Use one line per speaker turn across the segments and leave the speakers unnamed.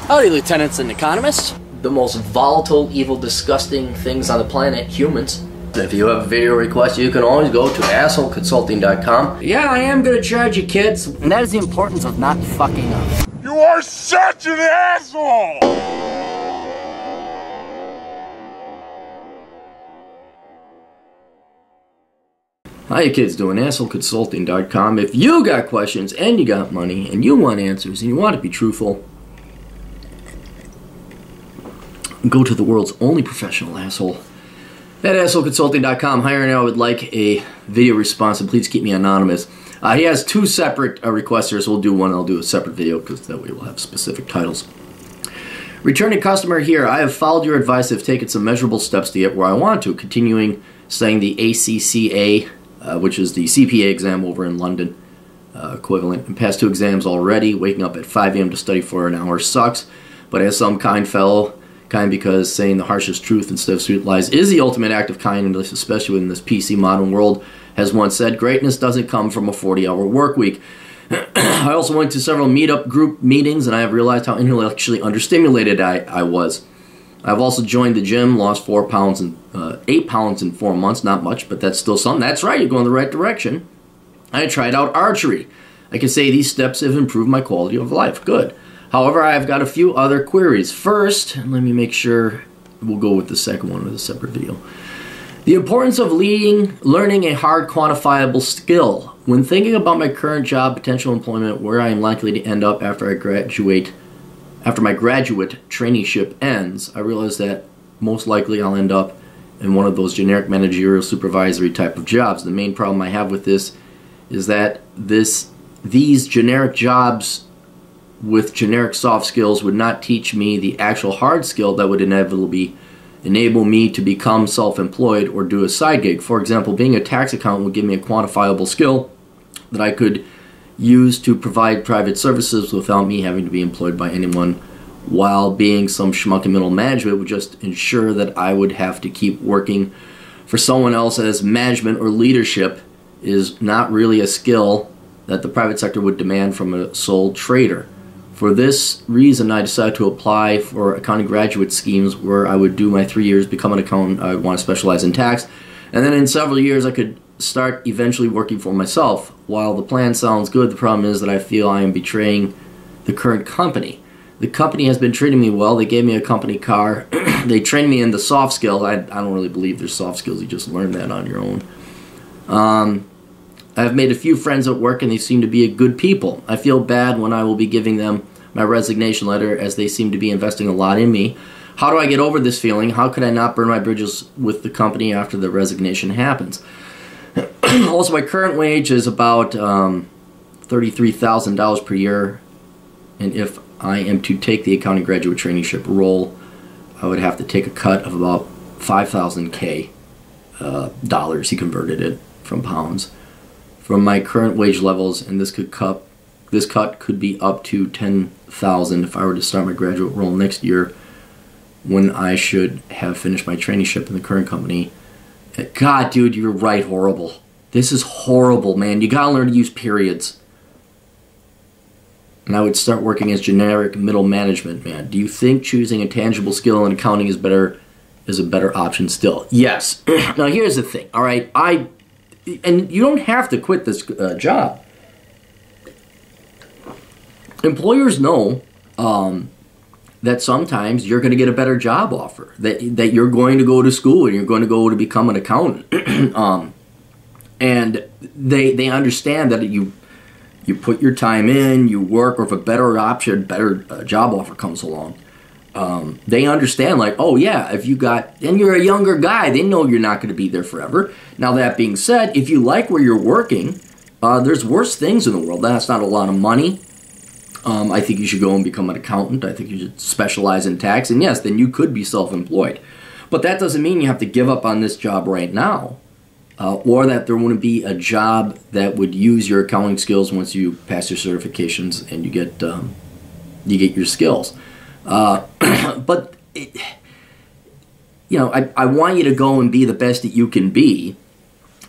Howdy, lieutenants and economists.
The most volatile, evil, disgusting things on the planet, humans. If you have a video request, you can always go to assholeconsulting.com.
Yeah, I am gonna charge you, kids. And that is the importance of not fucking up.
You are such an asshole!
How you kids doing? AssholeConsulting.com. If you got questions and you got money and you want answers and you want to be truthful, go to the world's only professional asshole at AssholeConsulting.com. Hiring, I would like a video response, and please keep me anonymous. He has two separate requesters. We'll do one. I'll do a separate video because that way we'll have specific titles. Returning customer here. I have followed your advice. I've taken some measurable steps to get where I want to. Continuing studying the ACCA, which is the CPA exam over in London, equivalent. And passed 2 exams already. Waking up at 5 a.m. to study for an hour sucks. But as some kind fellow, kind because saying the harshest truth instead of sweet lies is the ultimate act of kindness, especially in this PC modern world, has once said, greatness doesn't come from a 40-hour work week. I also went to several meetup group meetings, and I have realized how intellectually understimulated I was. I've also joined the gym, lost 8 pounds in 4 months. Not much, but that's still something. That's right, you're going the right direction. I tried out archery. I can say these steps have improved my quality of life. Good. However, I've got a few other queries. First, let me make sure we'll go with the second one with a separate video. The importance of learning a hard quantifiable skill. When thinking about my current job, potential employment, where I am likely to end up after my graduate traineeship ends, I realize that most likely I'll end up in one of those generic managerial supervisory type of jobs. The main problem I have with this is that these generic jobs with generic soft skills would not teach me the actual hard skill that would inevitably enable me to become self-employed or do a side gig. For example, being a tax accountant would give me a quantifiable skill that I could use to provide private services without me having to be employed by anyone, while being some schmuck in middle management would just ensure that I would have to keep working for someone else, as management or leadership is not really a skill that the private sector would demand from a sole trader. For this reason, I decided to apply for accounting graduate schemes where I would do my 3 years, become an accountant. I would want to specialize in tax, and then in several years I could start eventually working for myself. While the plan sounds good, the problem is that I feel I am betraying the current company. The company has been treating me well. They gave me a company car. They trained me in the soft skills. I don't really believe there's soft skills. You just learn that on your own. I've made a few friends at work, and they seem to be good people. I feel bad when I will be giving them my resignation letter, as they seem to be investing a lot in me. How do I get over this feeling? How could I not burn my bridges with the company after the resignation happens? Also, my current wage is about $33,000 per year, and if I am to take the accounting graduate traineeship role, I would have to take a cut of about $5,000 dollars. He converted it from pounds from my current wage levels, and this cut could be up to $10,000 if I were to start my graduate role next year, when I should have finished my traineeship in the current company. God, dude, you're right. Horrible. This is horrible, man. You gotta learn to use periods. And I would start working as generic middle management, man. Do you think choosing a tangible skill in accounting is a better option still? Yes. Now, here's the thing, all right? And you don't have to quit this job. Employers know that sometimes you're going to get a better job offer, that you're going to go to school and you're going to go to become an accountant. And they understand that you put your time in, you work, or if a better option, better job offer comes along, they understand, like, oh yeah, if you got, and you're a younger guy, they know you're not going to be there forever. Now, that being said, if you like where you're working, there's worse things in the world. That's not a lot of money. I think you should go and become an accountant. I think you should specialize in tax, and yes, then you could be self-employed. But that doesn't mean you have to give up on this job right now, or that there wouldn't be a job that would use your accounting skills once you pass your certifications and you get your skills. But I want you to go and be the best that you can be.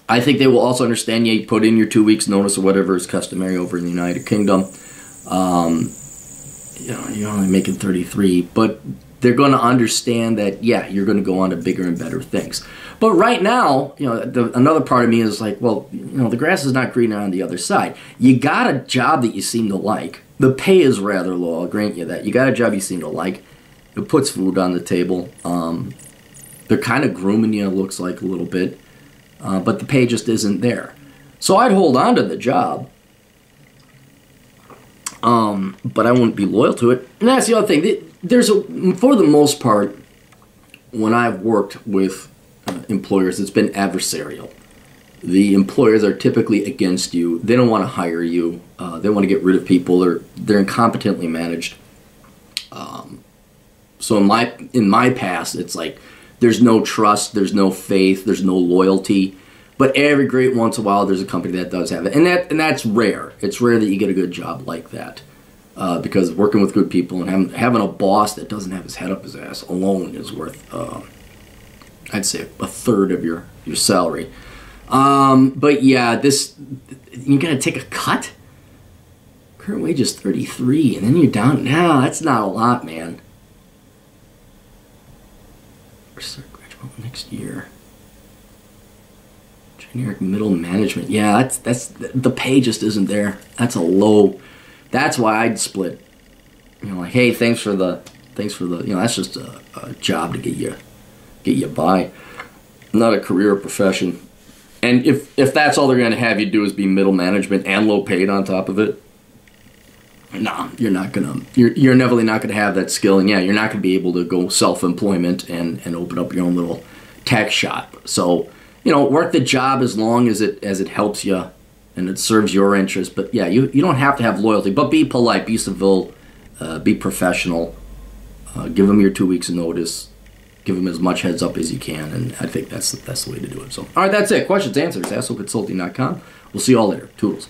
I think they will also understand you put in your 2 weeks notice or whatever is customary over in the United Kingdom. you're only making 33, but they're going to understand that, yeah, you're going to go on to bigger and better things. But right now, another part of me is like, well, the grass is not greener on the other side. You got a job that you seem to like. The pay is rather low, I'll grant you that. You got a job you seem to like. It puts food on the table. They're kind of grooming you, it looks like, a little bit. But the pay just isn't there. So I'd hold on to the job. But I wouldn't be loyal to it. And that's the other thing. For the most part, when I've worked with employers, it's been adversarial. The employers are typically against you. They don't want to hire you. They want to get rid of people. They're incompetently managed. So in my past, it's like there's no trust, there's no faith, there's no loyalty. But every great once in a while, there's a company that does have it, and that's rare. It's rare that you get a good job like that, because working with good people and having a boss that doesn't have his head up his ass alone is worth, I'd say, a third of your salary. But yeah, you gotta take a cut. Current wage is 33, and then you're down. No, that's not a lot, man. Graduate next year. Generic middle management. Yeah, that's the pay just isn't there. That's a low. That's why I'd split. Like, hey, thanks for the. That's just a job to get you by, not a career or profession. And if that's all they're going to have you do is be middle management and low paid on top of it, no, you're not gonna. You're never not gonna have that skill, and yeah, you're not gonna be able to go self-employment and open up your own little tech shop. So. Work the job as long as it helps you and it serves your interest. But yeah, you don't have to have loyalty, but be polite, be civil, be professional. Give them your 2 weeks of notice. Give them as much heads up as you can, and I think that's the way to do it. So, all right, that's it. Questions, answers, ACCA Consulting.com. We'll see you all later. Toodles.